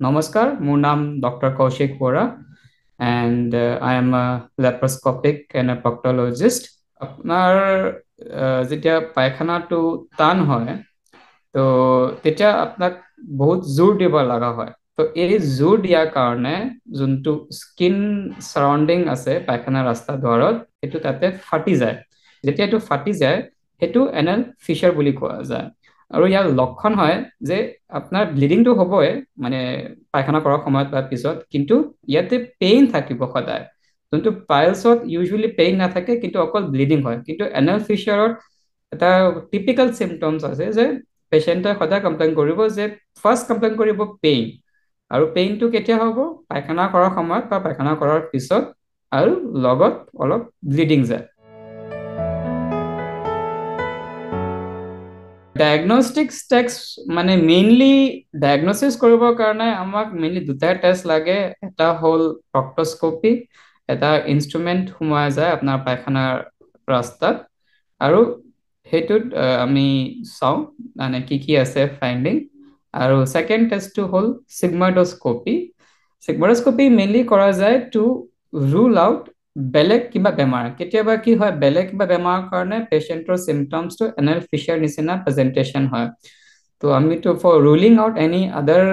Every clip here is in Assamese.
নমস্কাৰ, মোৰ নাম doctor Kaushik Bora and I am a laparoscopic and a proctologist. আপোনাৰ যেতিয়া পায়খানাটো টান হয় তো তেতিয়া আপোনাক বহুত জোৰ দিব লগা হয়। তো এই জোৰ দিয়াৰ কাৰণে যোনটো স্কিন সাৰাউণ্ডিং আছে পায়খানা ৰাস্তা দ্বাৰত সেইটো তাতে ফাটি যায়। যেতিয়া এইটো ফাটি যায় সেইটো এনাল ফিচাৰ বুলি কোৱা যায়। আৰু ইয়াৰ লক্ষণ হয় যে আপোনাৰ ব্লিডিংটো হ'বই, মানে পায়খানা কৰাৰ সময়ত বা পিছত, কিন্তু ইয়াতে পেইন থাকিব সদায়। যোনটো পাইলছত ইউজুৱেলি পেইন নাথাকে কিন্তু অকল ব্লিডিং হয়, কিন্তু এনাল ফিচাৰত এটা টিপিকেল চিমটমছ আছে যে পেচেণ্টে সদায় কমপ্লেইন কৰিব যে ফাৰ্ষ্ট কমপ্লেইন কৰিব পেইন, আৰু পেইনটো কেতিয়া হ'ব? পায়খানা কৰাৰ সময়ত বা পায়খানা কৰাৰ পিছত, আৰু লগত অলপ ব্লিডিং যায়। ডায়েগনষ্টিক্স টেষ্ট মানে মেইনলি ডায়েগনচিছ কৰিবৰ কাৰণে আমাক মেইনলি দুটা টেষ্ট লাগে। এটা হ'ল প্ৰক্টস্কপি, এটা ইনষ্ট্ৰুমেণ্ট সোমোৱা যায় আপোনাৰ পায়খানাৰ ৰাস্তাত, আৰু সেইটোত আমি চাওঁ মানে কি আছে ফাইণ্ডিং। আৰু ছেকেণ্ড টেষ্টটো হ'ল চিগময়ডস্কপি। চিগময়ডস্কপি মেইনলি কৰা যায় টু ৰুল আউট বেলেগ কিবা বেমাৰ। কেতিয়াবা কি হয়, বেলেগ কিবা বেমাৰৰ কাৰণে পেচেণ্টৰ চিমটমছটো এনাল ফিচাৰ নিচিনা প্ৰেজেণ্টেশ্যন হয়। তো আমিতো for ruling out any other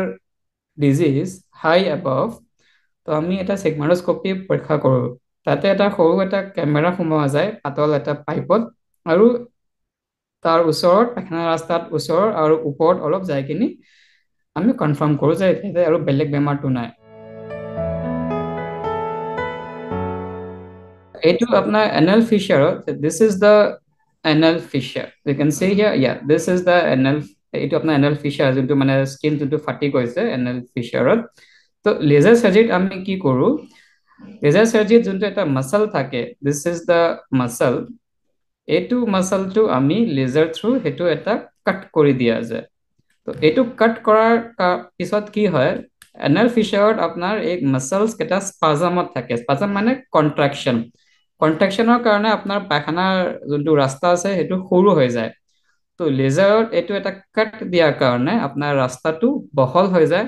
disease high above, তো আমি এটা চিগময়ডস্কপি পৰীক্ষা কৰোঁ। তাতে এটা সৰু এটা কেমেৰা সোমোৱা যায় পাতল এটা পাইপত, আৰু তাৰ ওচৰত পায়খানা ৰাস্তাত ওচৰৰ আৰু ওপৰত অলপ যাই কিনি আমি কনফাৰ্ম কৰোঁ যে ইয়াতে আৰু বেলেগ বেমাৰটো নাই। এইটো আপোনাৰ anal fissure, this is the anal fissure, you can see here, yeah, this is the anal, এইটো আপোনাৰ anal fissure যোনটো মানে স্কিন যোনটো ফাটি গৈছে anal fissure। তো লেজাৰ সাৰ্জাৰীত আমি কি কৰোঁ, লেজাৰ সাৰ্জাৰীত যোনটো এটা মাসল থাকে, this is the muscle, এইটো মাসলটো আমি লেজাৰ থ্ৰু সেইটো এটা কাট কৰি দিয়া যায়। তো এইটো কাট কৰাৰ পিছত কি হয়, এনাল ফিচাৰত আপোনাৰ এই মাসলছ কেইটা স্পাজমত থাকে। স্পাজম মানে কন্ট্ৰাকশ্যন, কন্ট্ৰাকশ্যনৰ কাৰণে আপোনাৰ পায়খানাৰ যোনটো ৰাস্তা আছে সেইটো সৰু হৈ যায়। তো লেজাৰত এইটো এটা কাট দিয়াৰ কাৰণে আপোনাৰ ৰাস্তাটো বহল হৈ যায়,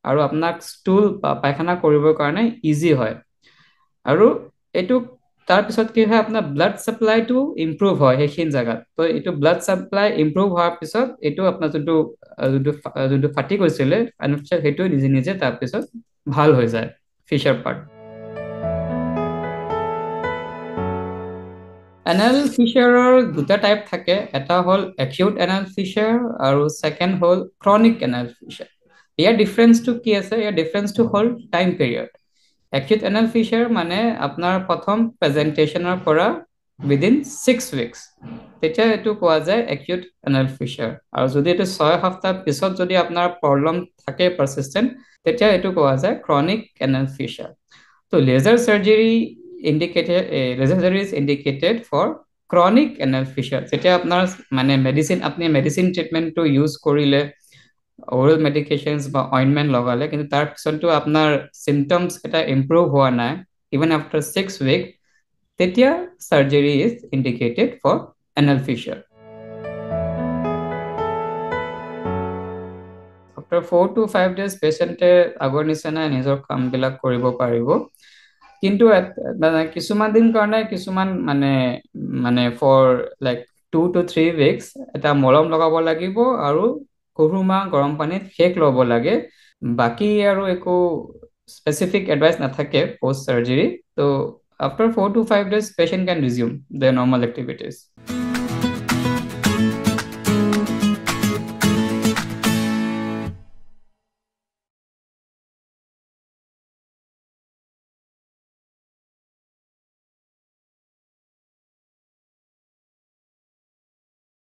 আৰু আপোনাক ষ্টুল বা পায়খানা কৰিবৰ কাৰণে ইজি হয়। আৰু এইটো তাৰপিছত কি হয়, আপোনাৰ ব্লাড ছাপ্লাইটো ইম্প্ৰুভ হয় সেইখিনি জেগাত। তো এইটো ব্লাড ছাপ্লাই ইম্প্ৰুভ হোৱাৰ পিছত এইটো আপোনাৰ যোনটো যোনটো যোনটো ফাটি গৈছিলে সেইটো নিজে নিজে তাৰপিছত ভাল হৈ যায় ফিচাৰ পাৰ্ট। এনাল ফিচাৰৰ দুটা টাইপ থাকে, এটা হ'ল একিউট এনাল ফিচাৰ আৰু ছেকেণ্ড হ'ল ক্ৰনিক এনাল ফিচাৰ। ইয়াৰ ডিফাৰেন্সটো কি আছে? ইয়াৰ ডিফাৰেন্সটো হ'ল time period. Acute anal feature মানে আপোনাৰ প্ৰথম প্ৰেজেণ্টেশ্যনৰ পৰা উইদিন 6 weeks, তেতিয়া এইটো কোৱা যায় একিউট এনাল ফিচাৰ। আৰু যদি এইটো 6 সপ্তাহ পিছত যদি আপোনাৰ প্ৰব্লেম থাকে পাৰচিষ্টেণ্ট, তেতিয়া এইটো কোৱা যায় ক্ৰনিক এনাল ফিচাৰ। তো laser সাৰ্জাৰী is indicated for chronic anal fissure, যেতিয়া আপোনাৰ মানে আপুনি মেডিচিন ট্ৰিটমেণ্টটো ইউজ কৰিলে, অৰেল মেডিকেশ্যনছ বা অইনমেণ্ট লগালে, কিন্তু তাৰ পিছতো আপোনাৰ চিমটমছ এটা ইম্প্ৰুভ হোৱা নাই ইভেন আফটাৰ 6 weeks, তেতিয়া surgery is indicated for anal fissure. After 4 to 5 days পেচেণ্টে আগৰ নিচিনা নিজৰ কামবিলাক কৰিব পাৰিব, কিন্তু মানে কিছুমান দিন কাৰণে কিছুমান মানে মানে ফৰ লাইক 2 to 3 weeks এটা মলম লগাব লাগিব আৰু কুহুমা গৰম পানীত সেক ল'ব লাগে। বাকী আৰু একো স্পেচিফিক এডভাইচ নাথাকে পষ্ট চাৰ্জাৰী। তো after 4 to 5 days patient can resume their normal activities.